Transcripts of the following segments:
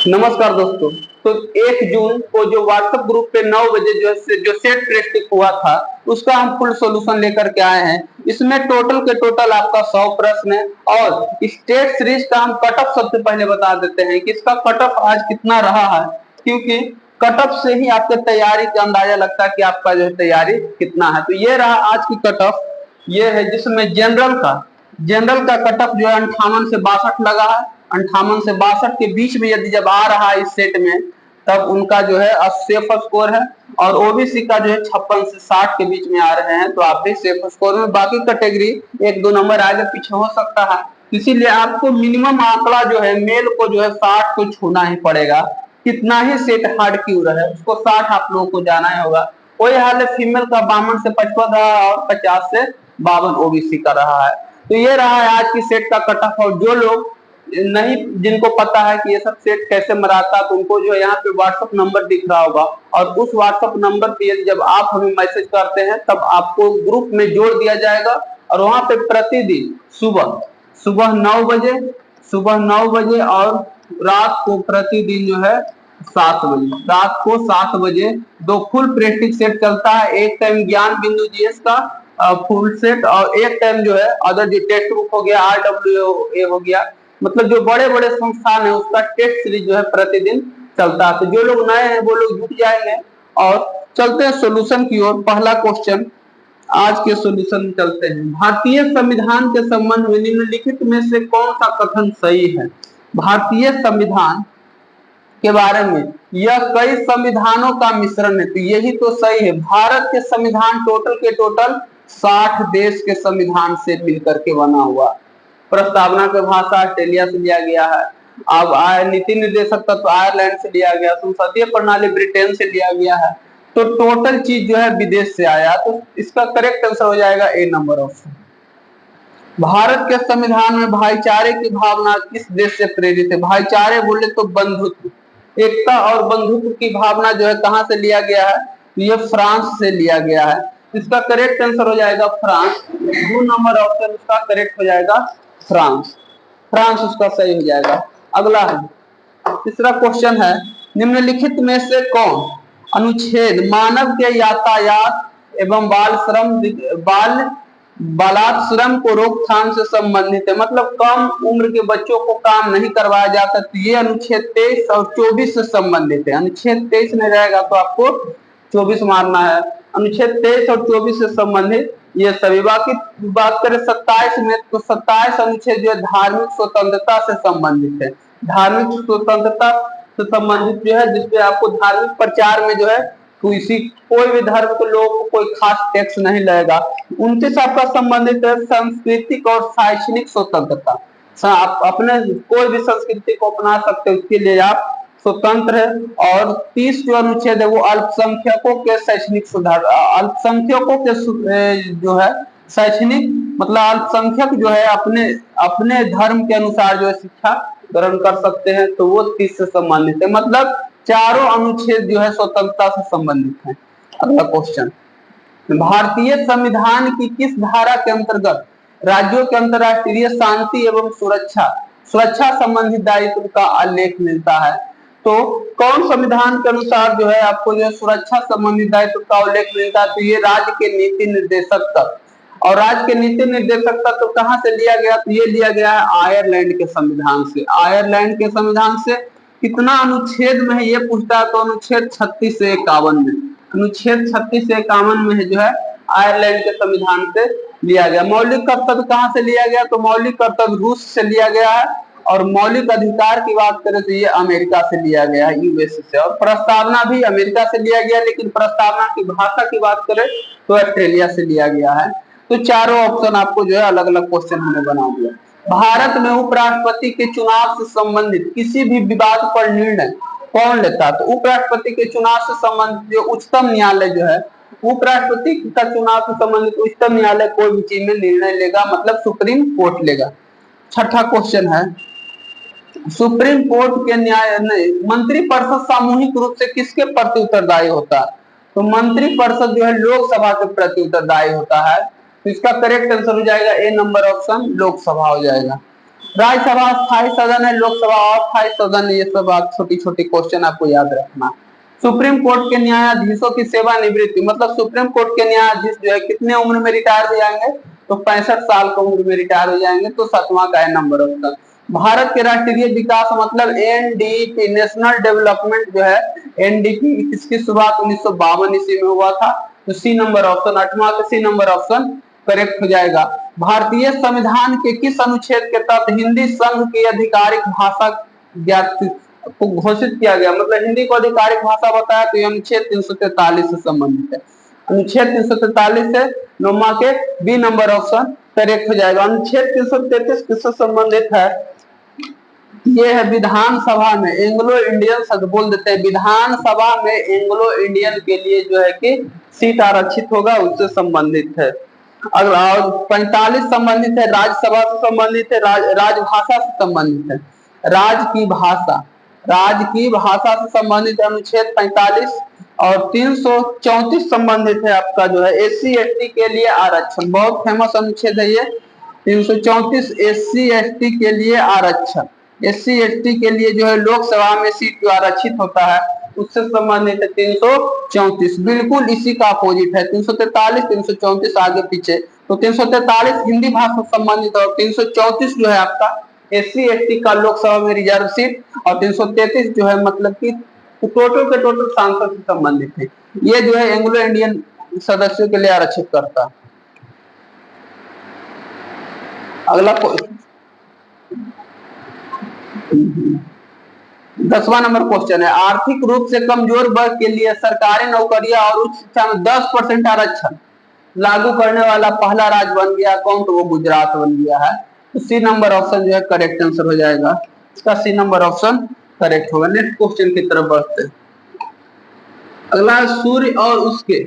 नमस्कार दोस्तों। तो 1 जून को जो व्हाट्सएप ग्रुप पे 9 बजे जो सेट प्रेस्टिक हुआ था उसका हम फुल सॉल्यूशन लेकर के आए हैं। इसमें टोटल के टोटल आपका 100 प्रश्न है और स्टेट सीरीज का हम कट ऑफ सबसे पहले बता देते हैं कि इसका कट ऑफ आज कितना रहा है, क्योंकि कट ऑफ से ही आपके तैयारी का अंदाजा लगता है कि आपका जो तैयारी कितना है। तो ये रहा आज की कट ऑफ, ये है जिसमें जनरल का कट ऑफ जो है 58 से 62 लगा है। 58 से 62 के बीच में यदि जब आ रहा है इस सेट में तब उनका जो है सेफ स्कोर है, और ओबीसी का जो है 56 से 60 के बीच में आ रहे हैं तो आप भी सेफ स्कोर में। बाकी कैटेगरी 1-2 नंबर आगे पीछे हो सकता है, इसीलिए आपको मिनिमम आंकड़ा जो है मेल को जो है 60 को छूना ही पड़ेगा। कितना ही सेट हार्ड क्यों रहे उसको 60 आप लोगों को जाना ही होगा। वही हाल है फीमेल का 52 से 55 रहा और 50 से 52 ओबीसी का रहा है। तो ये रहा है आज की सेट का कट ऑफ। और जो लोग नहीं, जिनको पता है कि ये सब सेट कैसे मराता, तो उनको जो है यहाँ पे व्हाट्सएप नंबर दिख रहा होगा, और उस व्हाट्सएप नंबर पे जब आप हमें मैसेज करते हैं तब आपको ग्रुप में जोड़ दिया जाएगा, और वहां पे प्रतिदिन सुबह 9 बजे और रात को प्रतिदिन जो है 7 बजे 2 फुल प्रैक्टिस सेट चलता है। एक टाइम ज्ञान बिंदु जीएस का फुल सेट, और एक टाइम जो है अदर जो टेक्स्ट बुक हो गया, RWA हो गया, मतलब जो बड़े बड़े संस्थान है उसका टेस्ट सीरीज जो है प्रतिदिन चलता है। तो जो लोग नए हैं वो लोग जुट जाएंगे। और चलते हैं सोल्यूशन की ओर। पहला क्वेश्चन आज के सोल्यूशन में चलते हैं। भारतीय संविधान के संबंध में निम्नलिखित में से कौन सा कथन सही है? भारतीय संविधान के बारे में, यह कई संविधानों का मिश्रण है, तो यही तो सही है। भारत के संविधान टोटल के टोटल 60 देश के संविधान से मिलकर के बना हुआ। प्रस्तावना की भाषा ऑस्ट्रेलिया से लिया गया है। अब नीति निर्देशक तत्व आयरलैंड से लिया गया, संसदीय प्रणाली ब्रिटेन से लिया गया है। तो टोटल चीज जो है विदेश से आया, तो इसका करेक्ट आंसर हो जाएगा ए नंबर ऑप्शन। भारत के संविधान में भाईचारे की भावना किस देश से प्रेरित है? भाईचारे बोले तो बंधुत्व, एकता और बंधुत्व की भावना जो है कहां से लिया गया है? ये फ्रांस से लिया गया है। इसका करेक्ट आंसर हो जाएगा फ्रांस। 2 नंबर ऑप्शन उसका करेक्ट हो जाएगा फ्रांस उसका सही हो जाएगा। अगला है तीसरा क्वेश्चन है, निम्नलिखित में से कौन अनुच्छेद मानव के यातायात एवं बालात श्रम को रोकथाम से संबंधित है? मतलब कम उम्र के बच्चों को काम नहीं करवाया जाता, तो ये अनुच्छेद 23 और 24 से संबंधित है। अनुच्छेद 23 में रहेगा तो आपको 24 मारना है। अनुच्छेद 23 और 24 से संबंधित ये सभी। बाकी बात करें 27 में, तो 27 अनुच्छेद जो है धार्मिक स्वतंत्रता से संबंधित है। धार्मिक स्वतंत्रता से संबंधित जो है, जिसपे आपको धार्मिक प्रचार में जो है कोई भी धर्म के लोगों को कोई खास टैक्स नहीं लगेगा। 29 आपका संबंधित है सांस्कृतिक और शैक्षणिक स्वतंत्रता। आप अपने कोई भी संस्कृति को अपना सकते हो, उसके लिए आप स्वतंत्र है। और 30 जो अनुच्छेद है वो अल्पसंख्यकों के शैक्षणिक सुधार, अल्पसंख्यकों के जो है शैक्षणिक, मतलब अल्पसंख्यक जो है अपने धर्म के अनुसार जो है शिक्षा ग्रहण कर सकते हैं, तो वो 30 से संबंधित है। मतलब चारों अनुच्छेद जो है स्वतंत्रता से संबंधित है। अगला क्वेश्चन, भारतीय संविधान की किस धारा के अंतर्गत राज्यों के अंतरराष्ट्रीय शांति एवं सुरक्षा संबंधी दायित्व का उल्लेख मिलता है? तो कौन संविधान के अनुसार जो है आपको जो सुरक्षा संबंधी दायित्व का उल्लेख मिलता है? तो ये राज्य के नीति निर्देशक तत्व। और राज्य के नीति निर्देशक तत्व कहां से लिया गया? तो ये लिया गया है आयरलैंड के संविधान से। आयरलैंड के संविधान से कितना अनुच्छेद में है ये पूछता है, तो अनुच्छेद 36 से 51 में। अनुच्छेद 36 से 51 में है जो है आयरलैंड के संविधान से लिया गया। मौलिक कर्तव्य कहां से लिया गया? तो मौलिक कर्तव्य रूस से लिया गया है। और मौलिक अधिकार की बात करें तो ये अमेरिका से लिया गया है, यूएसए से। और प्रस्तावना भी अमेरिका से लिया गया, लेकिन प्रस्तावना की भाषा की बात करें तो ऑस्ट्रेलिया से लिया गया है। तो चारों ऑप्शन आपको जो है अलग अलग क्वेश्चन हमने बना दिया। भारत में उपराष्ट्रपति के चुनाव से संबंधित किसी भी विवाद पर निर्णय कौन लेता है? तो उपराष्ट्रपति के चुनाव से संबंधित जो उच्चतम न्यायालय जो है, उपराष्ट्रपति का चुनाव से संबंधित उच्चतम न्यायालय कोई भी चीज में निर्णय लेगा, मतलब सुप्रीम कोर्ट लेगा। छठा क्वेश्चन है, सुप्रीम कोर्ट के मंत्रिपरिषद सामूहिक रूप से किसके प्रति उत्तरदायी होता है? तो मंत्रिपरिषद जो है लोकसभा के प्रति उत्तरदायी होता है। तो इसका करेक्ट आंसर हो जाएगा ए नंबर ऑप्शन, लोकसभा हो जाएगा। राज्यसभा स्थायी सदन है, लोकसभा अस्थायी सदन है। ये सब आप छोटी छोटी क्वेश्चन आपको याद रखना। सुप्रीम कोर्ट के न्यायाधीशों की सेवानिवृत्ति, मतलब सुप्रीम कोर्ट के न्यायाधीश जो है कितने उम्र में रिटायर हो जाएंगे, तो 65 साल की उम्र में रिटायर हो जाएंगे। तो 7वां का है नंबर ऑप्शन। भारत के राष्ट्रीय विकास मतलब एनडीपी, नेशनल डेवलपमेंट जो है एनडीपी, इसकी शुरुआत 1952 ईस्वी में हुआ था। तो सी नंबर ऑप्शन, 8वां का सी नंबर ऑप्शन करेक्ट हो जाएगा। भारतीय संविधान के किस अनुच्छेद के तहत हिंदी संघ की आधिकारिक भाषा को घोषित किया गया, मतलब हिंदी को आधिकारिक भाषा बताया, तो ये अनुच्छेद 343 से संबंधित है। अनुच्छेद 343 से 9वां के बी नंबर ऑप्शन करेक्ट हो जाएगा। अनुच्छेद 333 किससे संबंधित है, ये है विधानसभा में एंग्लो इंडियन शब्द बोल देते हैं, विधानसभा में एंग्लो इंडियन के लिए जो है कि सीट आरक्षित होगा, उससे संबंधित है। अगला 45 संबंधित है राज्यसभा से संबंधित है, राजभाषा से संबंधित है। राज की भाषा से संबंधित अनुच्छेद 45 और 334 संबंधित है आपका जो है एससी एसटी के लिए आरक्षण, बहुत फेमस अनुच्छेद है ये 334 एससी एसटी के लिए आरक्षण। एससी एसटी के लिए जो है लोकसभा में सीट जो आरक्षित होता है उससे संबंधित है 334, बिल्कुल इसी का अपोजिट है 343 334 आगे पीछे। तो 343 हिंदी भाषा से संबंधित और 334 जो है आपका एससी एसटी का लोकसभा में रिजर्व सीट, और 333 जो है मतलब कि टोटल के टोटल सांसद से संबंधित है। ये जो है एंग्लो इंडियन सदस्यों के लिए आरक्षित करता है। अगला 10वां नंबर क्वेश्चन है, आर्थिक रूप से कमजोर वर्ग के लिए सरकारी नौकरियां और उच्च शिक्षा में 10% आरक्षण लागू करने वाला पहला राज्य बन गया कौन, तो वो गुजरात बन गया है। तो सी नंबर ऑप्शन जो है करेक्ट आंसर हो जाएगा, इसका सी नंबर ऑप्शन करेक्ट होगा। नेक्स्ट क्वेश्चन की तरफ बढ़ते हैं। अगला, सूर्य और उसके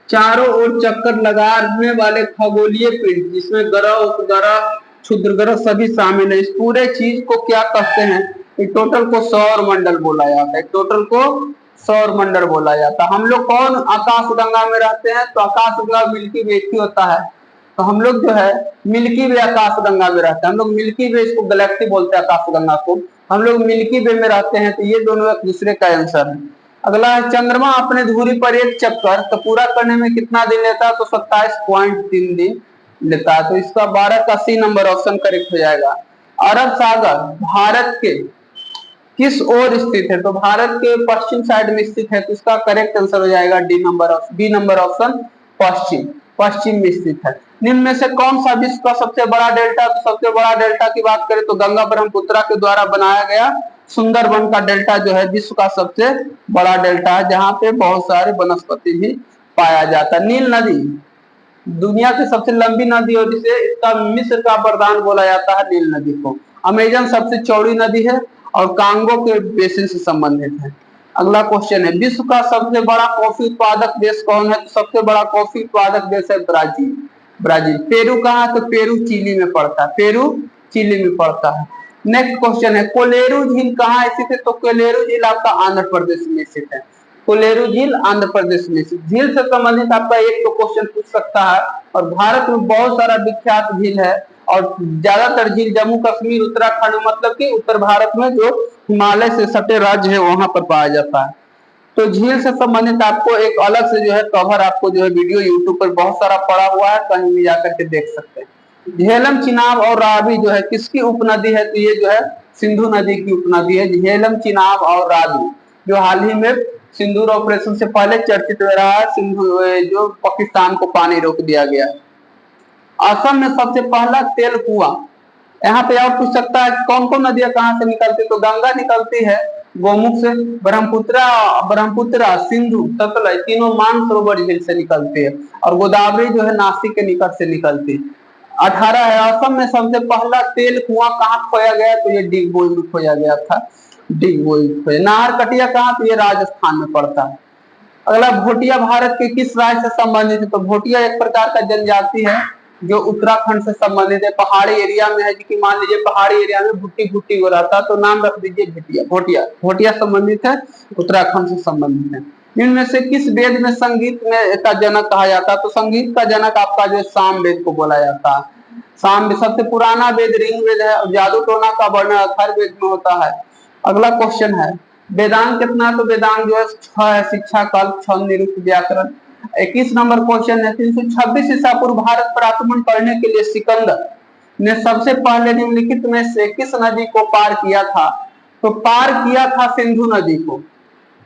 चारों ओर चक्कर लगाने वाले खगोलीय पिंड जिसमें ग्रह उपग्रह क्षुद्र ग्रह सभी शामिल है, इस पूरे चीज को क्या कहते हैं, टोटल को सौर मंडल बोला जाता है, टोटल को सौर मंडल बोला जाता है। हम लोग कौन आकाश गंगा में रहते हैं, तो आकाश गंगा मिल्की वे ही होता है, तो हम लोग जो है मिल्की वे आकाश गंगा में रहते हैं। हम लोग मिल्की वे, इसको गैलेक्सी बोलते हैं आकाश गंगा को, हम लोग मिल्की वे में रहते हैं। तो ये दोनों एक दूसरे का आंसर है। अगला है, चंद्रमा अपने धुरी पर एक चक्कर तो पूरा करने में कितना दिन लेता है, तो 27.3 दिन लेता है। तो इसका 12 का सी नंबर ऑप्शन करेक्ट हो जाएगा। अरब सागर भारत के किस ओर स्थित है, तो भारत के पश्चिम साइड में स्थित है, तो इसका करेक्ट आंसर हो जाएगा बी नंबर ऑप्शन पश्चिम में स्थित है। निम्न में से कौन सा विश्व का सबसे बड़ा डेल्टा, तो सबसे बड़ा डेल्टा की बात करें तो गंगा ब्रह्मपुत्र के द्वारा बनाया गया सुंदरबन का डेल्टा जो है विश्व का सबसे बड़ा डेल्टा है, जहां पे बहुत सारे वनस्पति भी पाया जाता है। नील नदी दुनिया की सबसे लंबी नदी और जिसे इसका मिस्र का वरदान बोला जाता है नील नदी को। अमेजन सबसे चौड़ी नदी है और कांगो के बेसिन से संबंधित है। अगला क्वेश्चन है, विश्व का सबसे बड़ा कॉफी उत्पादक देश कौन है, तो सबसे बड़ा कॉफी उत्पादक देश है ब्राजील। पेरू कहाँ है, तो पेरू चिली में पड़ता है। नेक्स्ट क्वेश्चन है, कोलेरू झील कहाँ स्थित है, तो कोलेरू झील आपका आंध्र प्रदेश में स्थित है। कोलेरू झील आंध्र प्रदेश में स्थित। झील से संबंधित आपका एक तो क्वेश्चन पूछ सकता है, और भारत में बहुत सारा विख्यात झील है और ज्यादातर झील जम्मू कश्मीर उत्तराखंड मतलब कि उत्तर भारत में जो हिमालय से सटे राज्य है वहां पर पाया जाता है। तो झील से संबंधित आपको एक अलग से जो है कवर आपको जो है वीडियो यूट्यूब पर बहुत सारा पड़ा हुआ है, कहीं भी जाकर के देख सकते हैं। झेलम, चिनाब और रावी जो है किसकी उपनदी है, तो ये जो है सिंधु नदी की उपनदी है। झेलम, चिनाब और रावी जो हाल ही में सिंदूर ऑपरेशन से पहले चर्चित हो रहा है, सिंधु जो पाकिस्तान को पानी रोक दिया गया। असम में सबसे पहला तेल कुआं, यहाँ पे और पूछ सकता है कौन कौन नदियां कहाँ से निकलती, तो गंगा निकलती है गोमुख से, ब्रह्मपुत्र सिंधु सतलज तीनों मानसरोवर झील से निकलती है, और गोदावरी जो है नासिक के निकट से निकलती है। 18 है, असम में सबसे पहला तेल कुआं कहाँ खोया गया, तो ये डिगबोई में खोया गया था, नाहरकटिया कहाँ, तो ये राजस्थान में पड़ता है। अगला, भोटिया भारत के किस राज्य से संबंधित है, तो भोटिया एक प्रकार का जनजाति है जो उत्तराखंड से संबंधित है, पहाड़ी एरिया में है, कि मान लीजिए पहाड़ी एरिया में भुट्टी हो रहा था तो नाम रख दीजिए भोटिया संबंधित है, उत्तराखंड से संबंधित है। इनमें से किस वेद में संगीत में का जनक कहा जाता है, तो संगीत का जनक आपका जो साम वेद को बोला जाता है। साम में सबसे पुराना वेद ऋग्वेद है और जादू टोना का वर्णन अथर्ववेद में होता है। अगला क्वेश्चन है वेदांग कितना, तो वेदांग जो है 6 है, शिक्षा कल्प छंद निरुक्त व्याकरण। 21 नंबर क्वेश्चन है 326 ईसा पूर्व भारत पर आक्रमण करने के लिए सिकंदर ने सबसे पहले निम्नलिखित में से किस नदी को पार किया था, तो पार किया था सिंधु नदी को।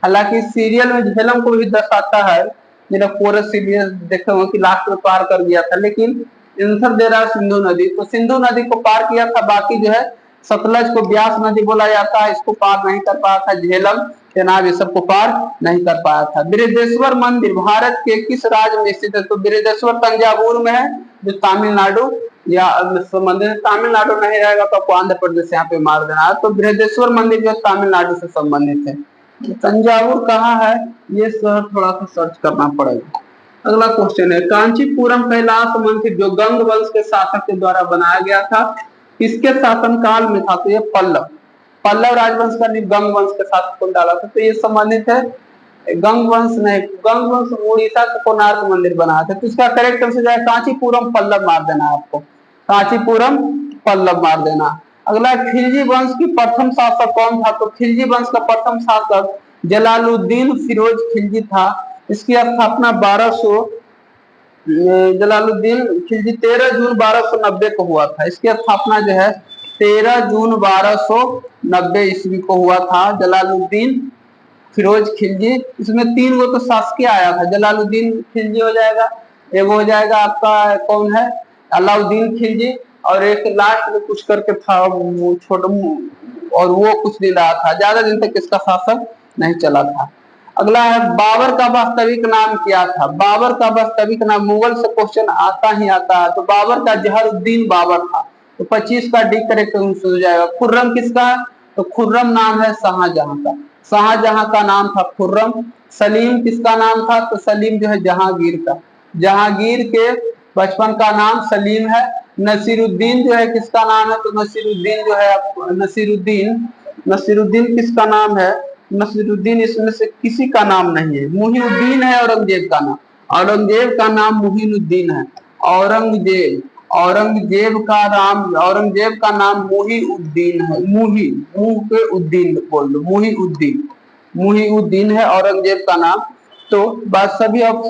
हालांकि सीरियल में झेलम को भी दर्शाता है, मेरा पूरा सीरियल देखे हो कि लास्ट में पार कर गया था, लेकिन आंसर दे रहा है सिंधु नदी, तो सिंधु नदी को पार किया था। बाकी जो है सतलज को ब्यास नदी बोला जाता है, इसको पार नहीं कर पाया था। झेलम चेनाब ये सबको पार नहीं कर पाया था। बृहदेश्वर मंदिर भारत के किस राज्य में स्थित है, तो बृहदेश्वर तंजावुर में है, जो तमिलनाडु या मंदिर तमिलनाडु नहीं रहेगा तो आपको आंध्र प्रदेश यहाँ पे मार देना है। तो बृहदेश्वर मंदिर जो तमिलनाडु से संबंधित है। तंजावुर कहाँ है ये शहर थोड़ा सा सर्च करना पड़ेगा। अगला क्वेश्चन है कांचीपुरम कैलाश मंदिर जो गंग वंश के शासक के द्वारा बनाया गया था, किसके शासनकाल में था, तो ये पल्लव राजवंश का गंग वंश के शासक को डाला था, तो ये संबंधित है गंग वंश नहीं, गंग वंश उड़ीसा का कोणार्क मंदिर बनाया था। तो इसका करेक्ट आंसर जाए कांचीपुरम पल्लव मार देना आपको, कांचीपुरम पल्लव मार देना। अगला खिलजी वंश की प्रथम शासक कौन था, तो खिलजी वंश का प्रथम शासक जलालुद्दीन फिरोज खिलजी था। इसकी स्थापना 1200 जलालुद्दीन खिलजी 13 जून 1290 को हुआ था। इसकी स्थापना जो है 13 जून 1290 ईस्वी को हुआ था। जलालुद्दीन फिरोज खिलजी, इसमें 3 गो तो शासकीय आया था, जलालुद्दीन खिलजी हो जाएगा, एक हो जाएगा आपका कौन है अलाउद्दीन खिलजी, और एक लास्ट में कुछ करके था छोटा, और वो कुछ दिन रहा था, ज्यादा दिन तक इसका शासन नहीं चला था। अगला है बाबर का वास्तविक नाम क्या था, बाबर का वास्तविक नाम मुगल से क्वेश्चन आता ही आता है, तो बाबर का जहरुद्दीन बाबर था। तो 25 का डी करेक्ट आंसर हो जाएगा। खुर्रम किसका, तो खुर्रम नाम है शाहजहां का, शाहजहां का नाम था खुर्रम। सलीम किसका नाम था, तो सलीम जो है जहांगीर का, जहांगीर के बचपन का नाम सलीम है। नसीरुद्दीन जो है किसका नाम है, तो नसीरुद्दीन जो है नसीरुद्दीन किसका नाम है, नसीरुद्दीन इसमें से किसी का नाम नहीं है, मुहीउद्दीन है औरंगजेब का नाम, औरंगजेब का नाम मुहीउद्दीन है। औरंगजेब का नाम मुहीउद्दीन है, मुंह पे उद्दीन बोल दो, मुहीउद्दीन है औरंगजेब का नाम। तो बस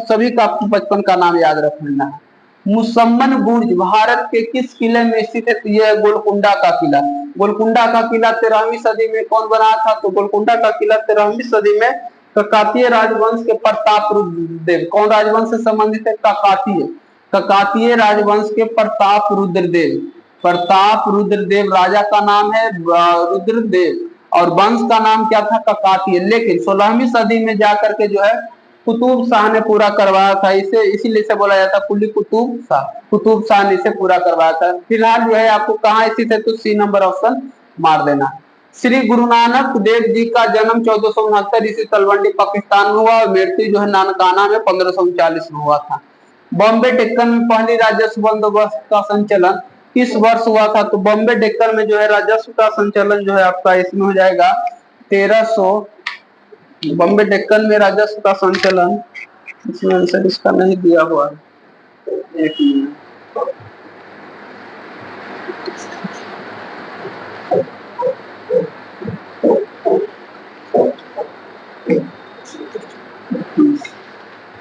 सभी का बचपन का नाम याद रख लेना है। मुसम्मन बुर्ज भारत के किस किले में स्थित है, तो यह गोलकुंडा का किला। गोलकुंडा का किला 13वीं सदी में कौन बनाया था, तो गोलकुंडा का किला 13वीं सदी में काकतीय राजवंश के प्रताप रुद्रदेव, कौन राजवंश से संबंधित है, काकतीय राजवंश के प्रताप रुद्रदेव राजा का नाम है रुद्रदेव, और वंश का नाम क्या था, काकतीय। लेकिन 16वीं सदी में जाकर के जो है कुतुब शाह ने पूरा करवाया था, इसे इसीलिए से बोला जाता है कुली कुतुब शाह ने इसे पूरा करवाया था। फिलहाल जो है आपको कहाँ स्थित है, तो सी नंबर ऑप्शन मार देना। श्री गुरु नानक देव जी का जन्म 1469 ईस्वी तलवंडी पाकिस्तान में हुआ, और मृत्यु जो है नानकाना में 1539 में हुआ था। बॉम्बे डेक्कन में पहली राजस्व बंदोबस्त का संचालन किस वर्ष हुआ था, तो बॉम्बे डेक्कन में जो है राजस्व का संचालन जो है आपका इसमें हो जाएगा 1300। बॉम्बे डेक्कन में राजस्व का संचालन, इसमें आंसर इसका नहीं दिया हुआ है, एक मिनट।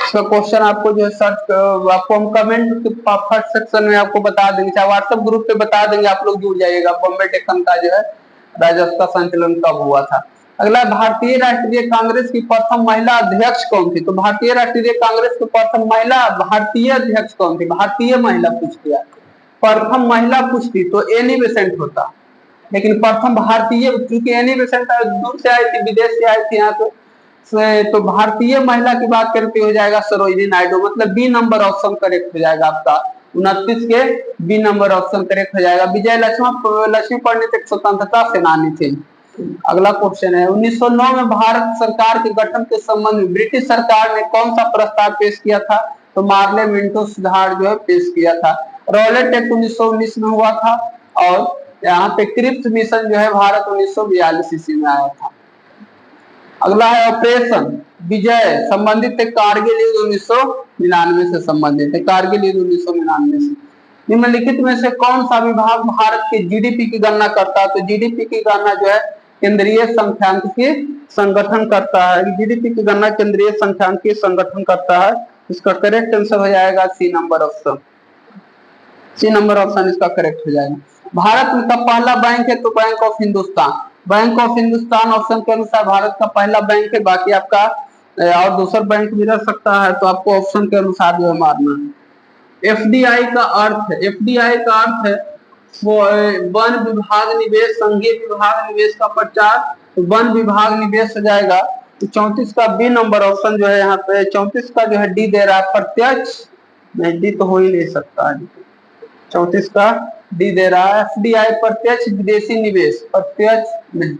इसका क्वेश्चन आपको जो है सर्च आपको हम कमेंट फर्स्ट सेक्शन में आपको बता देंगे, चाहे व्हाट्सएप ग्रुप पे बता देंगे, आप लोग जुड़ जाइएगा। बॉम्बे डेक्कन का जो है राजस्व का संचालन कब हुआ था। अगला भारतीय राष्ट्रीय कांग्रेस की प्रथम महिला अध्यक्ष कौन थी, तो भारतीय राष्ट्रीय कांग्रेस की प्रथम महिला भारतीय अध्यक्ष कौन थी, भारतीय महिला पूछ दिया, प्रथम महिला पूछती तो एनी बेसेंट होता, लेकिन प्रथम भारतीय, क्योंकि एनी बेसेंट दूर से आई थी, विदेश से आई थी यहाँ तो भारतीय महिला की बात करके हो जाएगा सरोजिनी नायडू, मतलब बी नंबर ऑप्शन करेक्ट हो जाएगा आपका 29 के बी नंबर ऑप्शन करेक्ट हो जाएगा। विजय लक्ष्मी पंडित एक स्वतंत्रता सेनानी थे। अगला क्वेश्चन है 1909 में भारत सरकार के गठन के संबंध में ब्रिटिश सरकार ने कौन सा प्रस्ताव पेश किया था, तो मार्ले मिंटो सुधार जो है पेश किया था। रॉलेट एक्ट 1919 में हुआ था, और यहाँ पे क्रिप्स मिशन जो है भारत 1942 ईस्वी में आया था। अगला है ऑपरेशन विजय संबंधित है कारगिल युद्ध 1999 से संबंधित है, कारगिल युद्ध 1999 से। निम्नलिखित में से कौन सा विभाग भारत के जीडीपी की गणना करता है? तो जीडीपी की गणना जो है केंद्रीय सांख्यिकी संगठन करता है। जीडीपी की गणना केंद्रीय सांख्यिकी संगठन करता है। इसका करेक्ट आंसर हो जाएगा C number option. C number option इसका करेक्ट हो जाएगा। भारत का पहला बैंक है तो bank of Hindustan. Bank of Hindustan option के अनुसार भारत का पहला बैंक है। बाकी आपका और दूसरा बैंक भी रह सकता है, तो आपको ऑप्शन के अनुसार जो है मारना है। एफडीआई का अर्थ है, एफडीआई का अर्थ है वो वन विभाग निवेश, संघीय विभाग निवेश का प्रचार, तो वन विभाग निवेश हो जाएगा। तो 34 का बी नंबर ऑप्शन जो है यहाँ पे 34 का जो है डी दे रहा है, प्रत्यक्ष नहीं, डी तो हो ही नहीं सकता है। 34 का डी दे रहा है, एफडीआई प्रत्यक्ष विदेशी निवेश, प्रत्यक्ष नहीं,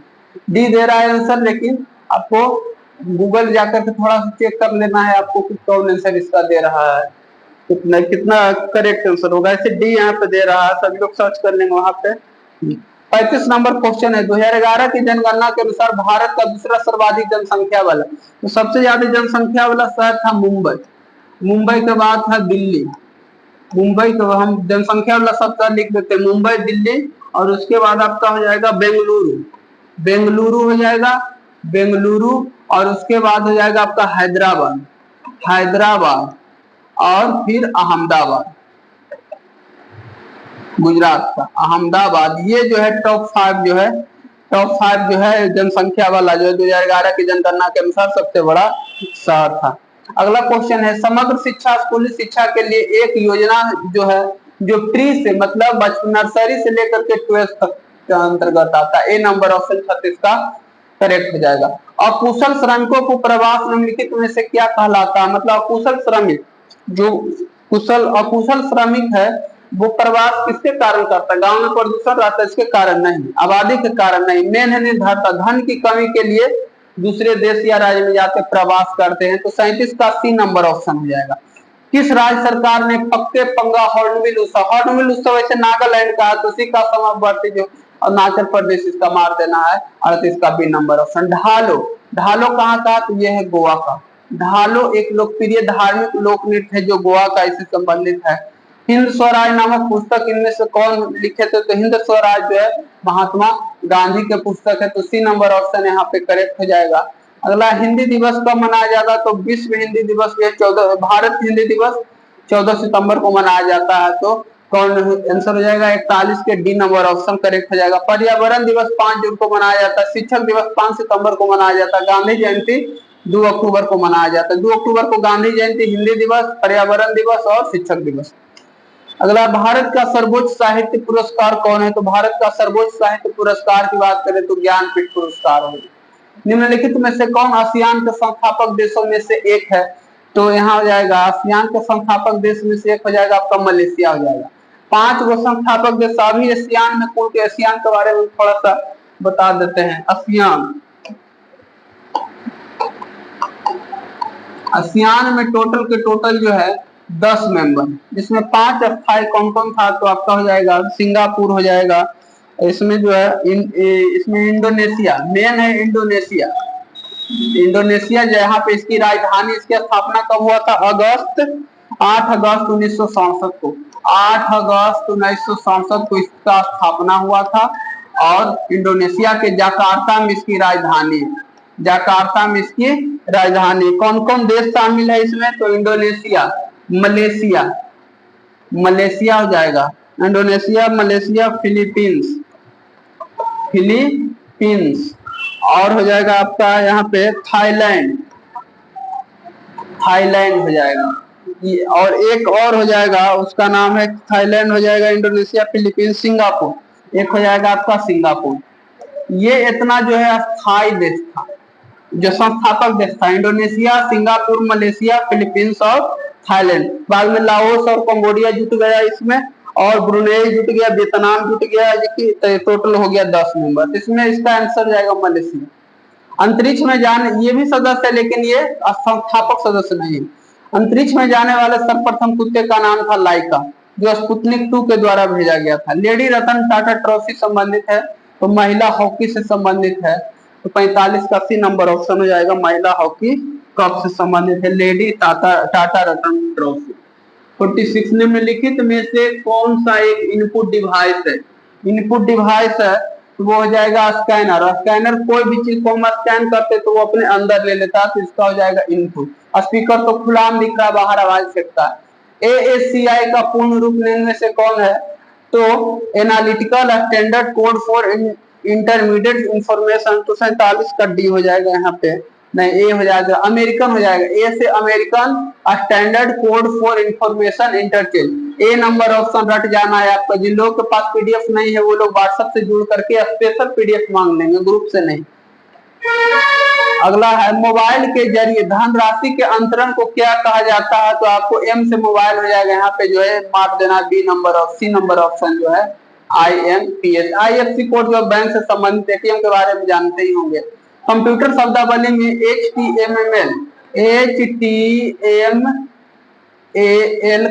डी दे रहा है आंसर। लेकिन आपको गूगल जाकर के थोड़ा सा चेक कर लेना है आपको कि कौन आंसर इसका दे रहा है, कितना कितना करेक्ट आंसर होगा। ऐसे डी यहाँ पे दे रहा है, सभी लोग सर्च कर लेंगे वहां पे। 35 नंबर क्वेश्चन है, 2011 की जनगणना के अनुसार भारत का दूसरा सर्वाधिक जनसंख्या वाला, तो सबसे ज्यादा जनसंख्या वाला शहर था मुंबई, मुंबई के बाद था दिल्ली। मुंबई को हम जनसंख्या वाला शब्द लिख देते हैं, मुंबई, दिल्ली, और उसके बाद आपका हो जाएगा बेंगलुरु, बेंगलुरु हो जाएगा, बेंगलुरु, और उसके बाद हो जाएगा आपका हैदराबाद, हैदराबाद, और फिर अहमदाबाद, गुजरात का अहमदाबाद। ये जो है टॉप 5 जो है, टॉप 5 जो है जनसंख्या वाला जो है 2011 की जनगणना के अनुसार सबसे बड़ा शहर था। अगला क्वेश्चन है, समग्र शिक्षा स्कूली शिक्षा के लिए एक योजना जो है जो ट्री से मतलब नर्सरी से लेकर के 12th तक के अंतर्गत आता है। ए नंबर ऑप्शन 36 का करेक्ट हो जाएगा। अकुशल श्रमिकों को प्रवास निम्नलिखित में से क्या कहलाता है? मतलब अकुशल श्रमिक, जो अकुशल श्रमिक है वो प्रवास किसके कारण करता है? गांव में प्रदूषण रहता है इसके कारण नहीं, आबादी के कारण नहीं, मेन है निर्धरता, धन की कमी के लिए दूसरे देश या राज्य में जाके प्रवास करते हैं। तो 37 का सी नंबर ऑप्शन हो जाएगा। किस राज्य सरकार ने पक्के पंगा हॉर्नबिल उत्सव, हॉर्नबिल उत्सव ऐसे नागालैंड का है, तो उसी का समावर्ती जो अरुणाचल प्रदेश इसका मार देना है। 38 का बी नंबर ऑप्शन। ढालो, ढालो कहाँ का? तो ये है गोवा का। ढालो एक लोकप्रिय धार्मिक लोक नृत्य है जो गोवा का इससे संबंधित है। हिंद स्वराज नामक पुस्तक इनमें से कौन लिखे थे? तो हिंद स्वराज जो है महात्मा गांधी के पुस्तक है, तो सी नंबर ऑप्शन यहाँ पे करेक्ट हो जाएगा। अगला, हिंदी दिवस कब मनाया जाता? तो विश्व हिंदी दिवस भी 14, भारत हिंदी दिवस 14 सितंबर को मनाया जाता है। तो कौन आंसर हो जाएगा? 41 के डी नंबर ऑप्शन करेक्ट हो जाएगा। पर्यावरण दिवस 5 जून को मनाया जाता है। शिक्षक दिवस 5 सितंबर को मनाया जाता है। गांधी जयंती 2 अक्टूबर को मनाया जाता है। 2 अक्टूबर को गांधी जयंती, हिंदी दिवस, पर्यावरण दिवस और शिक्षक दिवस। अगला, भारत का सर्वोच्च साहित्य पुरस्कार कौन है? तो भारत का सर्वोच्च साहित्य पुरस्कार की बात करें तो ज्ञानपीठ पुरस्कार होगा। निम्नलिखित में से कौन आसियान के संस्थापक देशों में से एक है? तो यहाँ हो जाएगा आसियान के संस्थापक देश में से एक हो जाएगा आपका मलेशिया हो जाएगा। 5 गो संस्थापक देश अभी एशियान में, कुल के एशियान के बारे में थोड़ा सा बता देते हैं। आसियान, आसियान में टोटल के टोटल जो है 10 मेंबर, जिसमें 5 अस्थायी कौन कौन था? तो आपका हो जाएगा सिंगापुर हो जाएगा, इसमें जो है इसमें इंडोनेशिया मेन है, इंडोनेशिया, इंडोनेशिया जहाँ पे इसकी राजधानी, इसकी स्थापना कब हुआ था? 8 अगस्त 1967 को, 8 अगस्त 1967 को इसका स्थापना हुआ था। और इंडोनेशिया के जकार्ता में इसकी राजधानी, जकार्ता में इसकी राजधानी। कौन कौन देश शामिल है इसमें? तो इंडोनेशिया, मलेशिया, मलेशिया हो जाएगा, इंडोनेशिया, मलेशिया, फिलीपींस, फिलीपींस, और हो जाएगा आपका यहाँ पे थाईलैंड, थाईलैंड हो जाएगा। और एक और हो जाएगा, उसका नाम है थाईलैंड हो जाएगा, इंडोनेशिया, फिलीपींस, सिंगापुर, एक हो जाएगा आपका सिंगापुर। ये इतना जो है अस्थायी देश था, जो संस्थापक देश था, इंडोनेशिया, सिंगापुर, मलेशिया, फिलीपींस और थाईलैंड। बाद में लाओस और कंबोडिया जुट गया इसमें, और ब्रुनेई जुट गया, वियतनाम जुट गया, टोटल हो गया 10 मेंबर। इसमें इसका आंसर जाएगा मलेशिया। अंतरिक्ष में जाने, ये भी सदस्य है लेकिन ये संस्थापक सदस्य नहीं। अंतरिक्ष में जाने वाले सर्वप्रथम कुत्ते का नाम था लाइका, जो स्पुतनिक 2 के द्वारा भेजा गया था। लेडी रतन टाटा ट्रॉफी संबंधित है, तो महिला हॉकी से संबंधित है। तो 45 का सी नंबर ऑप्शन हो जाएगा, महिला हॉकी कप से संबंधित है लेडी टाटा रतन ट्रॉफी। 46 निम्नलिखित में से कौन सा एक इनपुट डिवाइस है? इनपुट डिवाइस है तो वो हो जाएगा स्कैनर, और स्कैनर कोई भी चीज को हम स्कैन करते तो वो अपने अंदर ले लेता है, तो इसका हो जाएगा इनपुट। स्पीकर तो खुला में दिख रहा है, बाहर आवाज फेंकता है। ASCII का पूर्ण रूप निम्न में से कौन है? तो analytical standard code for intermediate information, तो 47 का डी हो जाएगा यहाँ पे, नहीं ए हो जाएगा, अमेरिकन हो जाएगा। ए से American standard code for information interchange. A number option रट जाना है आपका। जिन लोगों के पास पीडीएफ नहीं है वो लोग व्हाट्सएप से जुड़ करके स्पेशल पीडीएफ मांग लेंगे, ग्रुप से नहीं। अगला है मोबाइल के जरिए धनराशि के अंतरण को क्या कहा जाता है? तो आपको एम से मोबाइल हो जाएगा, यहाँ पे जो है मार्क देना बी नंबर और सी नंबर ऑप्शन जो है IMPS। IFSC कोड जो बैंक से संबंधित एटीएम के बारे में जानते ही होंगे। कंप्यूटर शब्दावली में HTML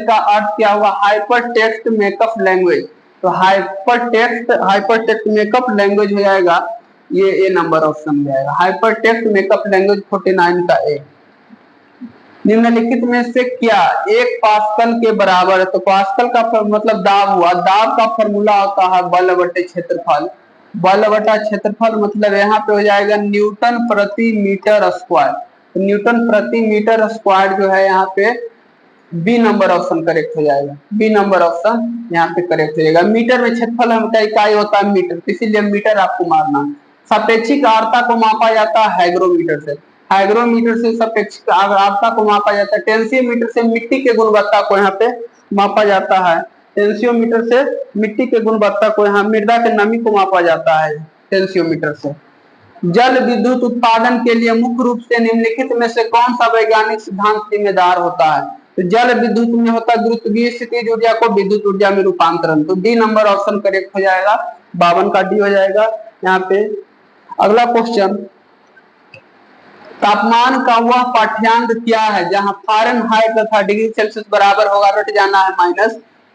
का अर्थ क्या हुआ? Hyper text makeup language. तो हाइपर टेक्स्ट मेकअप लैंग्वेज हो जाएगा, ये ए नंबर ऑप्शन में जाएगा, हाइपर टेक्स्ट मेकअप लैंग्वेज 49 का ए। निम्नलिखित में से क्या 1 पास्कल के बराबर है? तो पास्कल का मतलब दाब हुआ, दाब का फॉर्मूला होता है बल बटे क्षेत्रफल। बल बटा क्षेत्रफल मतलब यहाँ पे हो जाएगा न्यूटन प्रति मीटर स्क्वायर। तो न्यूटन प्रति मीटर स्क्वायर जो है यहाँ पे बी नंबर ऑप्शन करेक्ट हो जाएगा, बी नंबर ऑप्शन यहाँ पे करेक्ट हो जाएगा। मीटर में क्षेत्रफल का इकाई होता है मीटर, इसीलिए मीटर आपको मारना। सापेक्षिक आर्द्रता को मापा जाता है हाइग्रोमीटर से, हाइग्रोमीटर से सापेक्षिक आर्द्रता को मापा जाता है। टेंसियोमीटर से मिट्टी के गुणवत्ता को यहाँ पे मापा जाता है, टेंसियोमीटर से मिट्टी के गुणवत्ता को, यहाँ मृदा के नमी को मापा जाता है टेंसियोमीटर से। जल विद्युत उत्पादन के लिए मुख्य रूप से निम्नलिखित में से कौन सा वैज्ञानिक सिद्धांत जिम्मेदार होता है? तो जल विद्युत में होता है गुरुत्वीय स्थितिज ऊर्जा को विद्युत ऊर्जा में रूपांतरण। तो डी नंबर ऑप्शन करेक्ट हो जाएगा, 52 का डी हो जाएगा यहाँ पे। अगला क्वेश्चन, तापमान का वह पाठ्यांक क्या है जहां फ़ारेनहाइट तथा डिग्री सेल्सियस बराबर होगा? रट जाना है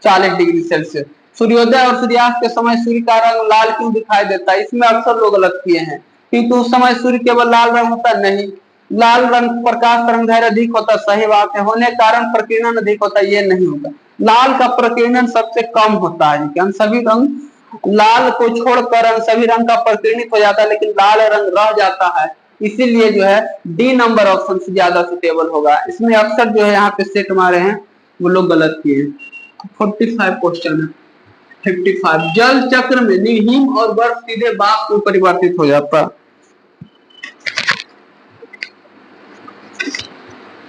-40 डिग्री सेल्सियस। सूर्योदय और सूर्यास्त के समय सूर्य का रंग लाल क्यों दिखाई देता है? इसमें अक्सर लोग गलत किए हैं, क्योंकि उस समय सूर्य केवल लाल रंग होता नहीं, लाल रंग प्रकाश तरंगदैर्घ्य अधिक होता, सही बात है, होने कारण प्रकीर्णन अधिक होता, ये नहीं होता। लाल का प्रकीर्णन सबसे कम होता है, क्योंकि सभी रंग लाल को छोड़कर सभी रंग का प्रकीर्णित हो जाता है, लेकिन लाल रंग रह जाता है, इसीलिए जो है डी नंबर ऑप्शन से ज्यादा सुटेबल होगा। इसमें अक्सर जो है यहाँ पे सेट मारे हैं वो लोग गलत किए। 45 क्वेश्चन है, 55 जल चक्र में हिम और बर्फ सीधे वाष्प में परिवर्तित हो जाता है।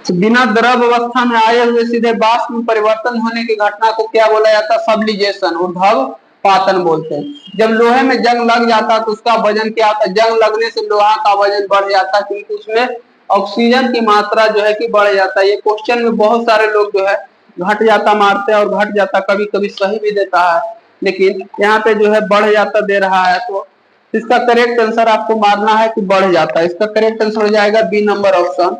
तो बिना द्रव अवस्था में आए हुए सीधे वाष्प में परिवर्तन होने की घटना को क्या बोला जाता है? सब्लिजेशन, ऊर्ध्व पातन बोलते हैं। जब लोहे में जंग लग जाता है तो उसका वजन क्या होता है? जंग लगने से लोहा का वजन बढ़ जाता है, क्योंकि उसमें ऑक्सीजन की मात्रा जो है कि बढ़ जाता है। ये क्वेश्चन में बहुत सारे लोग जो है घट जाता मारते हैं और घट जाता कभी कभी सही भी देता है, लेकिन यहाँ पे जो है बढ़ जाता दे रहा है, तो इसका करेक्ट आंसर आपको मारना है कि बढ़ जाता है। इसका करेक्ट आंसर हो जाएगा बी नंबर ऑप्शन।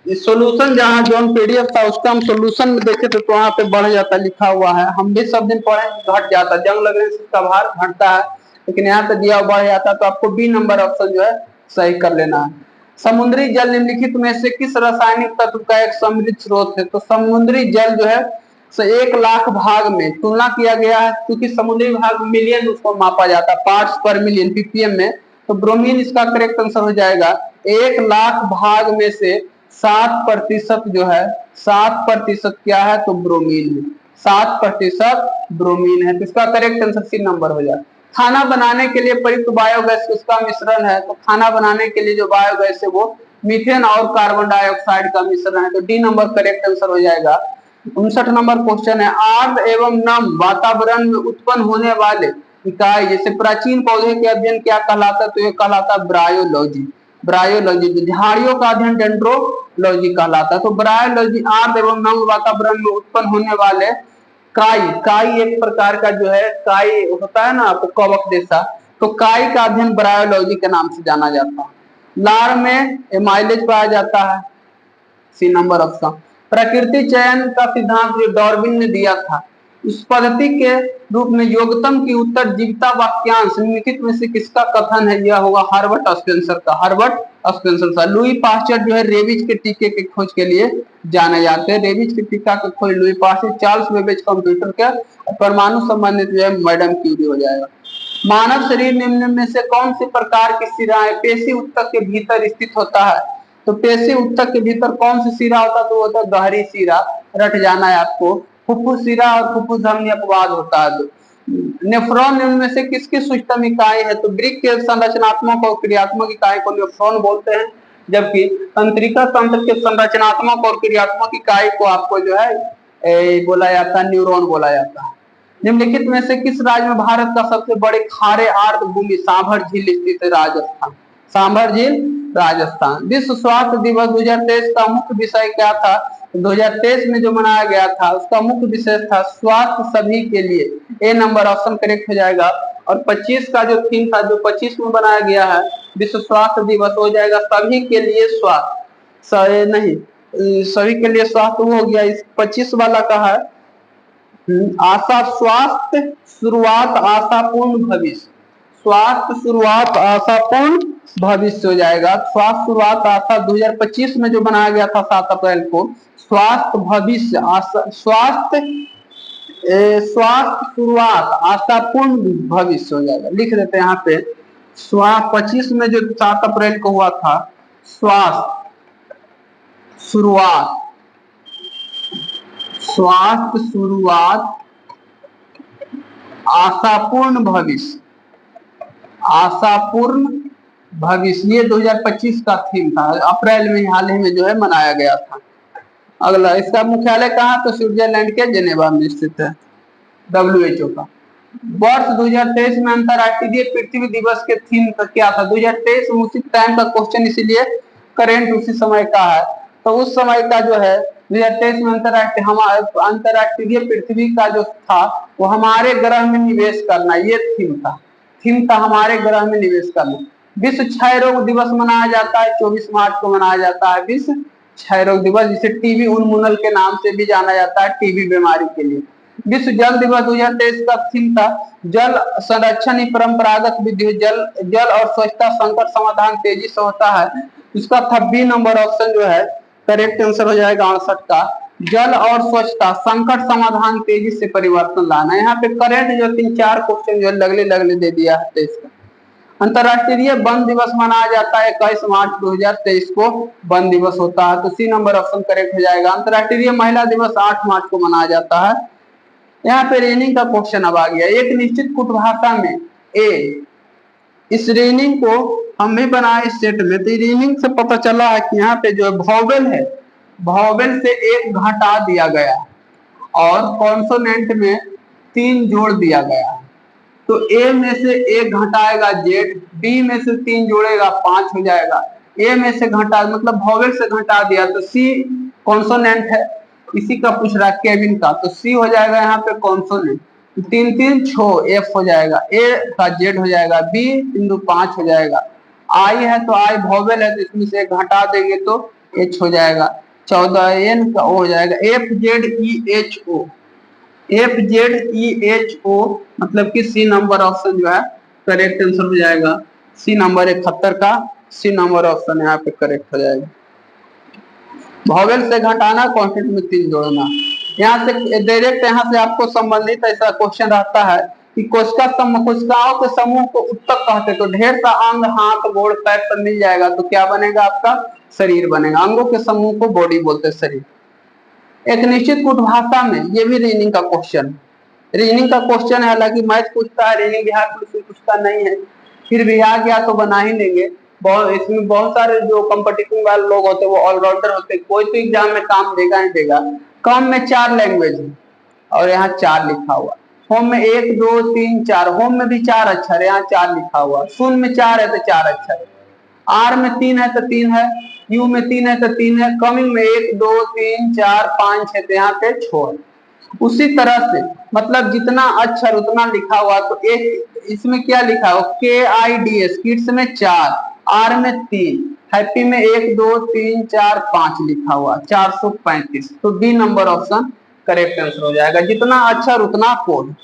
सोल्यूशन जहां जो पीडीएफ था उसका हम सोल्यूशन में देखे थे तो वहां पे बढ़ जाता लिखा हुआ है, हम भी सब दिन पढ़े घट जाता, जंग लगने से इसका भार घटता है, लेकिन यहाँ पे दिया बढ़ जाता, तो आपको बी नंबर ऑप्शन जो है सही कर लेना है। समुद्री जल निम्नलिखित में से किस रासायनिक तत्व का एक समृद्ध स्रोत है? तो समुद्री जल जो है 1 लाख भाग में तुलना किया गया है, क्योंकि समुद्री भाग मिलियन उसको मापा जाता है, पार्ट्स पर मिलियन पीपीएम में, तो ब्रोमीन इसका करेक्ट आंसर हो जाएगा। 1 लाख भाग में से 7% जो है, 7% क्या है? तो ब्रोमीन है, 7% ब्रोमीन है, तो इसका करेक्ट आंसर सी नंबर हो जाए। खाना बनाने के लिए प्रयुक्त बायोगैस उसका मिश्रण है, तो खाना बनाने के लिए जो बायोगैस है वो मीथेन और कार्बन डाइऑक्साइड का मिश्रण है, तो डी नंबर करेक्ट आंसर हो जाएगा। 59 नंबर क्वेश्चन है, आर्द्र एवं नम वातावरण में उत्पन्न होने वाले इकाई जैसे प्राचीन पौधे के अध्ययन क्या कहलाता है? तो ये कहलाता है ब्रायोलॉजी। ब्रायोलॉजी झाड़ियों का अध्ययन डेंड्रोलॉजी कहलाता है। तो ब्रायोलॉजी आर्द्र एवं नम वातावरण में उत्पन्न होने वाले काई, काई एक प्रकार का जो है काई होता है ना आपको कवक जैसा, तो काई का अध्ययन ब्रायोलॉजी के नाम से जाना जाता है। लार में एमाइलेज पाया जाता है, सी नंबर ऑप्शन। प्रकृति चयन का सिद्धांत जो डार्विन ने दिया था, इस पद्धति के रूप में योग्यतम की उत्तरजीविता वाक्यांश निम्नलिखित में से किसका कथन है? यह होगा हर्बर्ट स्पेंसर का, हर्बर्ट स्पेंसर था। लुई पास्चर जो है रेबीज के टीके के खोज के लिए जाने जाते हैं। रेबीज के टीका के खोज Louis Pasteur, Charles Babbage computer का, परमाणु संबंधित जो है मैडम क्यूरी हो जाएगा। मानव शरीर निम्न में से कौन सी प्रकार की शिराएं पेशी उत्तक के भीतर स्थित होता है? तो पेशी उत्तक के भीतर कौन सी शिरा होता है? तो वो होता है गहरी शिरा, रट जाना है आपको। फुफ्फुस शिरा और फुफ्फुस धमनी अपवाद होता है। नेफ्रॉन निम्न में से किसकी सूक्ष्म इकाई है? तो वृक्क के संरचनात्मक और क्रियात्मक इकाई को नेफ्रॉन बोलते हैं, जबकि तंत्रिका तंत्र के संरचनात्मक और क्रियात्मक इकाई को आपको जो है बोला जाता है न्यूरॉन बोला जाता है। निम्नलिखित में से किस राज्य में भारत का सबसे बड़े खारे आर्द्र भूमि सांभर झील स्थित है? राजस्थान। सांभर झील राजस्थान। विश्व स्वास्थ्य दिवस 2023 का मुख्य विषय क्या था? 2023 में जो मनाया गया था उसका मुख्य विषय था स्वास्थ्य सभी के लिए। ए नंबर ऑप्शन करेक्ट हो जाएगा। और 25 का जो थीम था, जो 25 में बनाया गया है विश्व स्वास्थ्य दिवस, हो जाएगा सभी के लिए स्वास्थ्य। नहीं, सभी के लिए स्वास्थ्य हो गया। इस 25 वाला का है आशा स्वास्थ्य शुरुआत आशापूर्ण भविष्य। स्वास्थ्य शुरुआत आशापूर्ण भविष्य हो जाएगा। स्वास्थ्य शुरुआत आशा 2025 में जो बनाया गया था 7 अप्रैल को, स्वास्थ्य भविष्य स्वास्थ्य शुरुआत आशापूर्ण भविष्य हो जाएगा। लिख देते हैं यहाँ पे 25 में जो 7 अप्रैल को हुआ था, स्वास्थ्य शुरुआत आशापूर्ण भविष्य, आशापूर्ण भविष्य, ये 2025 का थीम था। अप्रैल में हाल ही में जो है मनाया गया था। अगला, इसका मुख्यालय कहाँ? तो स्विट्जरलैंड के जेनेवा में स्थित है। WHO का। वर्ष 2023 में अंतरराष्ट्रीय पृथ्वी दिवस के थीम का क्या था? 2023 में उसी टाइम का क्वेश्चन, इसीलिए करेंट उसी समय का है। तो उस समय का जो है 2023 में अंतरराष्ट्रीय पृथ्वी का जो था वो हमारे ग्रह में निवेश करना, ये थीम था हमारे ग्रह में निवेश करना। विश्व क्षय रोग दिवस मनाया जाता है 24 मार्च को मनाया जाता है विश्व क्षय रोग दिवस, जिसे टीबी उन्मूलन के नाम से भी जाना जाता है, टीबी बीमारी के लिए। विश्व जल दिवस 2023 का थीम था जल संरक्षण परंपरागत विधि, जल और स्वच्छता संकट समाधान तेजी से होता है। इसका 26 नंबर ऑप्शन जो है करेक्ट आंसर हो जाएगा 68 का। जल और स्वच्छता संकट समाधान तेजी से परिवर्तन लाना। यहाँ पे करेंट जो 3-4 क्वेश्चन जो लगले दे दिया है 23 का। अंतरराष्ट्रीय वन दिवस मनाया जाता है 21 मार्च 2023 को वन दिवस होता है, तो सी नंबर ऑप्शन करेक्ट हो जाएगा। अंतरराष्ट्रीय महिला दिवस 8 मार्च को मनाया जाता है। यहाँ पे रीनिंग का क्वेश्चन अब आ गया। एक निश्चित कुट भाषा में इस रीनिंग को हम भी बनाए इस सेट में, तो रीनिंग से पता चला है कि यहाँ पे जो वॉवेल है, वॉवेल से एक घटा दिया गया और कॉन्सोनेंट में 3 जोड़ दिया गया। तो ए में से एक घटाएगा जेड, बी में से 3 जोड़ेगा 5 हो जाएगा, ए में से घटा मतलब वॉवेल से घटा दिया तो सी कॉन्सोनेंट है। इसी का पूछ रहा है केविन का, तो सी हो जाएगा यहाँ पे कॉन्सोनेंट। 3-3 6 एफ हो जाएगा, ए का जेड हो जाएगा, बी बिंदु 5 हो जाएगा, आई है तो आई वॉवेल है तो इसमें से एक घटा देंगे तो एच हो जाएगा, 14 एन का ओ हो जाएगा, F Z E H O, F Z E H O मतलब कि सी नंबर ऑप्शन जो है करेक्ट आंसर हो जाएगा। सी नंबर 71 का सी नंबर ऑप्शन यहाँ पे करेक्ट हो जाएगा। वॉवेल से घटाना, कॉन्स्टेंट में 3 जोड़ना। यहाँ से डायरेक्ट यहाँ से आपको संबंधित ऐसा क्वेश्चन रहता है कि कोशिकाओं के समूह को उत्तक कहते, तो ढेर सा अंग हाथ गोड़ पैर सब मिल जाएगा तो क्या बनेगा? आपका शरीर बनेगा। अंगों के समूह को बॉडी बोलते हैं, शरीर। एक निश्चित कुट भाषा में, ये भी रीनिंग का क्वेश्चन, रीनिंग का क्वेश्चन है, हालांकि मैथ पूछता है, रीनिंग बिहार पुलिस पूछता नहीं है, फिर भी आ गया तो बना ही लेंगे। इसमें बहुत सारे जो कंपटीशन वाले लोग होते हैं वो ऑलराउंडर होते हैं, कोई तो एग्जाम में काम देगा ही देगा। कम में 4 लैंग्वेज है और यहाँ 4 लिखा हुआ। होम में 1 2 3 4, होम में भी 4 अक्षर है, यहाँ 4 लिखा हुआ। सुन में 4 है तो 4 अक्षर है, आर में 3 है तो 3 है, यू में 3 है तो 3 है, कमिंग में 1 2 3 4 5 6 तो यहाँ पे 6 है। उसी तरह से मतलब जितना अक्षर उतना लिखा हुआ, तो एक इसमें क्या लिखा हो KIDS, किड्स में 4, आर में 3, हैप्पी में 1 2 3 4 5 लिखा हुआ, 435, तो B number option correct answer हो जाएगा। जितना अक्षर उतना कोड।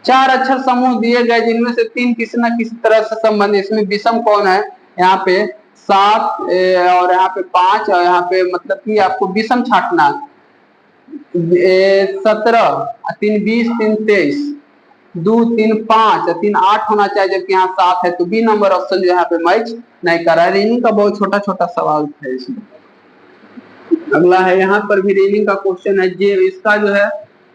4 अक्षर समूह दिए गए जिनमें से 3 किसी न किसी तरह से संबंधित, इसमें विषम कौन है? यहाँ पे 7 और यहाँ पे 5 और यहाँ पे मतलब कि आपको विषम छाटना 17 3 20 3 23 2 3 5 3 8 होना चाहिए, जबकि यहाँ 7 है, तो बी नंबर ऑप्शन जो यहाँ पे मैच नहीं कर रहा है। रीजनिंग का बहुत छोटा छोटा सवाल है इसमें। अगला है यहाँ पर भी रीजनिंग का क्वेश्चन है, जे इसका जो है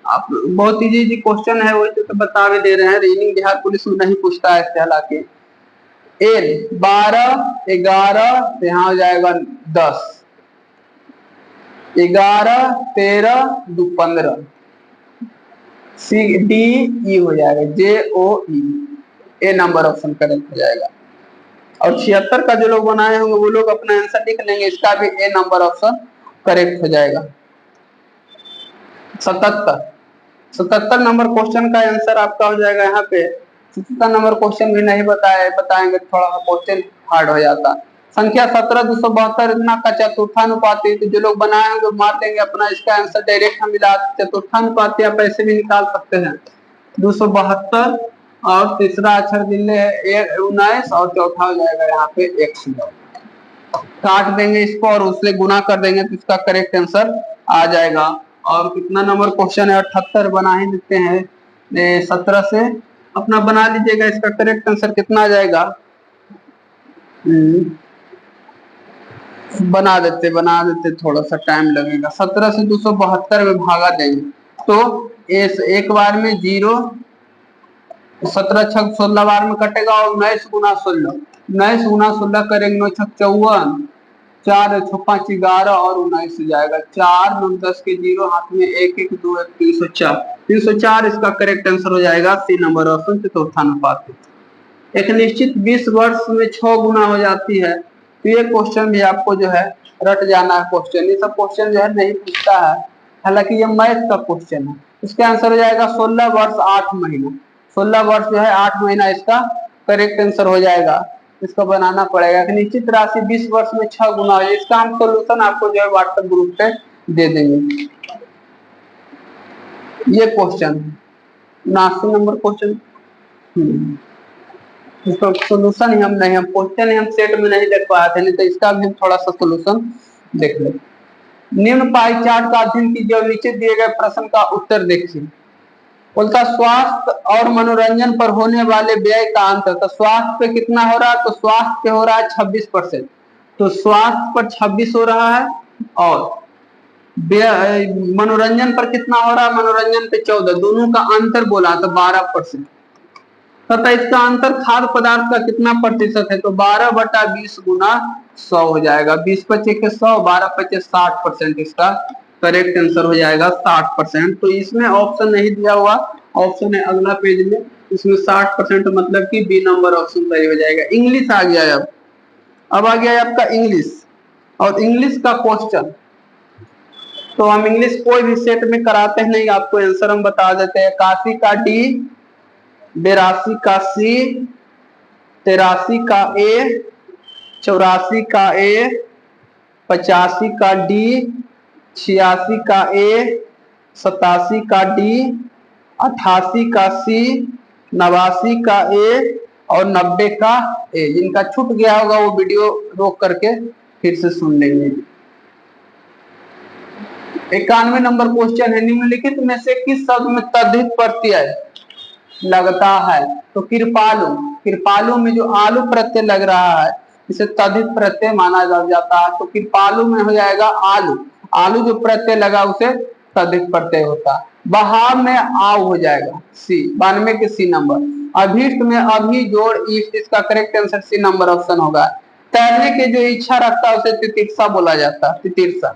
आप बहुत इजी क्वेश्चन है, वही तो बता भी दे रहे हैं। रीजनिंग बिहार पुलिस में नहीं पूछता है हालांकि। एल 12 11 यहाँ हो जाएगा 10 11 13 2 15 सी डी ई हो जाएगा जे ओ ई, ए नंबर ऑप्शन करेक्ट हो जाएगा। और 76 का जो लोग बनाए होंगे वो लोग अपना आंसर लिख लेंगे, इसका भी ए नंबर ऑप्शन करेक्ट हो जाएगा। 77 नंबर क्वेश्चन का आंसर आपका हो जाएगा यहाँ पे। 77 नंबर क्वेश्चन भी नहीं बताएंगे थोड़ा क्वेश्चन हार्ड हो जाता। संख्या 17 272 इतना का चतुर्थानुपाती, तो जो लोग बनाए होंगे मार देंगे अपना, इसका आंसर डायरेक्ट हम मिला चतुर्थानुपाती आप ऐसे भी निकाल सकते हैं। 272 और तीसरा अक्षर दिल्ली है 19 और चौथा हो जाएगा यहाँ पे 100। काट देंगे इसको और उससे गुना कर देंगे तो इसका करेक्ट आंसर आ जाएगा। और कितना नंबर क्वेश्चन है 78 बना ही देते हैं 17 से अपना बना लीजिएगा, इसका करेक्ट आंसर कितना आ जाएगा बना देते थोड़ा सा टाइम लगेगा। 17 से 272 में भागा देंगे तो एक बार में 0 17 छक 16 बार में कटेगा और 19 गुना 16 करेंगे 9 छक 54 4 6 5 11 और 19 हो जाएगा। 4 9 10 के 0 हाथ में 1 1 2 1 304 इसका करेक्ट आंसर हो जाएगा सी नंबर ऑप्शन चतुर्थानुपात। एक निश्चित 20 वर्ष में 6 गुना हो जाती है, तो ये क्वेश्चन भी आपको जो है रट जाना है क्वेश्चन। ये सब क्वेश्चन जो है नहीं पूछता है, हालांकि ये मैथ का क्वेश्चन है। इसका आंसर हो जाएगा 16 वर्ष 8 महीना। 16 वर्ष जो है 8 महीना इसका करेक्ट आंसर हो जाएगा। इसको बनाना पड़ेगा कि निश्चित राशि 20 वर्ष में 6 गुना हो। इसका हम सोल्यूशन आपको जो है व्हाट्सएप ग्रुप पे दे देंगे। ये क्वेश्चन 79 नंबर क्वेश्चन, इसका सोल्यूशन ही हम क्वेश्चन ही हम सेट में नहीं देख पाए थे, नहीं तो इसका भी हम थोड़ा सा सोल्यूशन देख ले। निम्न पाई चार्ट का अध्ययन कीजिए और नीचे दिए गए प्रश्न का उत्तर देखिए। बोलता स्वास्थ्य और मनोरंजन पर होने वाले व्यय का अंतर, तो स्वास्थ्य पे कितना हो रहा है, तो स्वास्थ्य पे हो रहा है 26%, तो स्वास्थ्य पर 26 हो रहा है। और मनोरंजन पर कितना हो रहा है, मनोरंजन पे 14, दोनों का अंतर बोला तो 12%। तथा इसका अंतर खाद्य पदार्थ का कितना प्रतिशत है, तो 12/20 गुना 100 हो जाएगा। 20 पचे के 100 12 पचे 60%, इसका करेक्ट आंसर हो जाएगा 60%। तो इसमें ऑप्शन नहीं दिया हुआ, ऑप्शन है अगला पेज में, इसमें 60% मतलब कि बी नंबर ऑप्शन सही हो जाएगा। इंग्लिश आ गया अब आ गया आपका इंग्लिश, और इंग्लिश का क्वेश्चन तो हम इंग्लिश कोई भी सेट में कराते नहीं, आपको आंसर हम बता देते हैं। 81 का डी, 82 का सी, 83 का ए, 84 का ए, 85 का डी, 86 का ए, 87 का डी, 88 का सी, 89 का ए और 90 का ए। जिनका छूट गया होगा वो वीडियो रोक करके फिर से सुन लेंगे। 91 नंबर क्वेश्चन है, निम्नलिखित में से किस शब्द में तद्धित प्रत्यय लगता है, तो कृपालु में जो आलू प्रत्यय लग रहा है इसे तद्धित प्रत्यय माना जाता है। तो कृपालु में हो जाएगा आलू जो प्रत्यय लगा उसे तद्धित प्रत्यय होता है। बहाव में आव हो जाएगा सी, 92 के सी नंबर। अभीष्ट में अभी जोड़ इष्ट, इसका correct answer C number option होगा। तैरने के जो इच्छा रखता है उसे तितिक्षा बोला जाता है, तितिक्षा।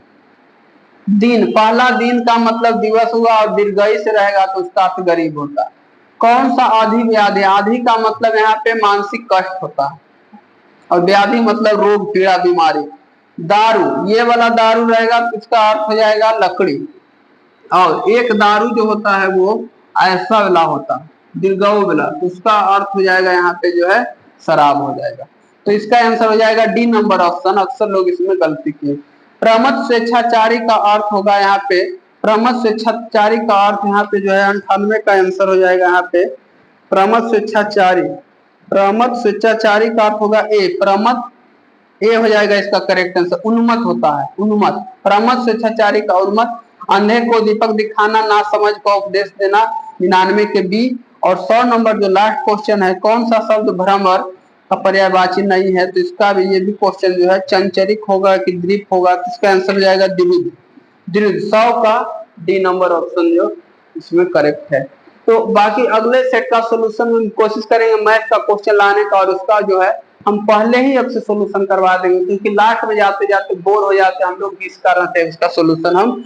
दिन, पहला दिन का मतलब दिवस हुआ और दीर्घई से रहेगा तो उसका अर्थ गरीब होता है। कौन सा आधि व्याधि, आधि का मतलब यहाँ पे मानसिक कष्ट होता है और व्याधि मतलब रोग पीड़ा बीमारी। दारू, ये वाला दारू रहेगा तो इसका अर्थ हो जाएगा लकड़ी, और एक दारू जो होता है वो ऐसा वाला होता है दीर्घऊ वाला, तो उसका अर्थ हो जाएगा यहाँ पे जो है शराब हो जाएगा। तो इसका आंसर हो जाएगा डी नंबर ऑप्शन। अक्सर लोग इसमें गलती किए। प्रमथ स्वेच्छाचारी का अर्थ होगा यहाँ पे, प्रमथ स्वेच्छाचारी का अर्थ यहाँ पे जो है 98 का आंसर हो जाएगा यहाँ पे। प्रमथ स्वेच्छाचारी का अर्थ होगा ए, प्रमथ ए हो जाएगा इसका करेक्ट आंसर। उन्मत्त होता है, उन्मत्त। प्रमथ स्वेच्छाचारी का उन्मत्त। अंधे को दीपक दिखाना, ना समझ को उपदेश देना, 99 के बी। और 100 नंबर जो लास्ट क्वेश्चन है, कौन सा शब्द भ्रमर का पर्यायवाची नहीं है? तो इसका भी ये भी क्वेश्चन जो है चंचरिक होगा कि द्वीप होगा, तो इसका आंसर हो जाएगा द्विविध। द्विविध। 100 का डी नंबर ऑप्शन जो इसमें करेक्ट है। तो बाकी अगले सेट का सोल्यूशन हम कोशिश करेंगे मैथ का क्वेश्चन लाने का, और उसका जो है हम पहले ही अब से सोल्यूशन करवा देंगे, क्योंकि लास्ट में जाते जाते बोर हो जाते हैं हम लोग, इस कारण से उसका सोल्यूशन हम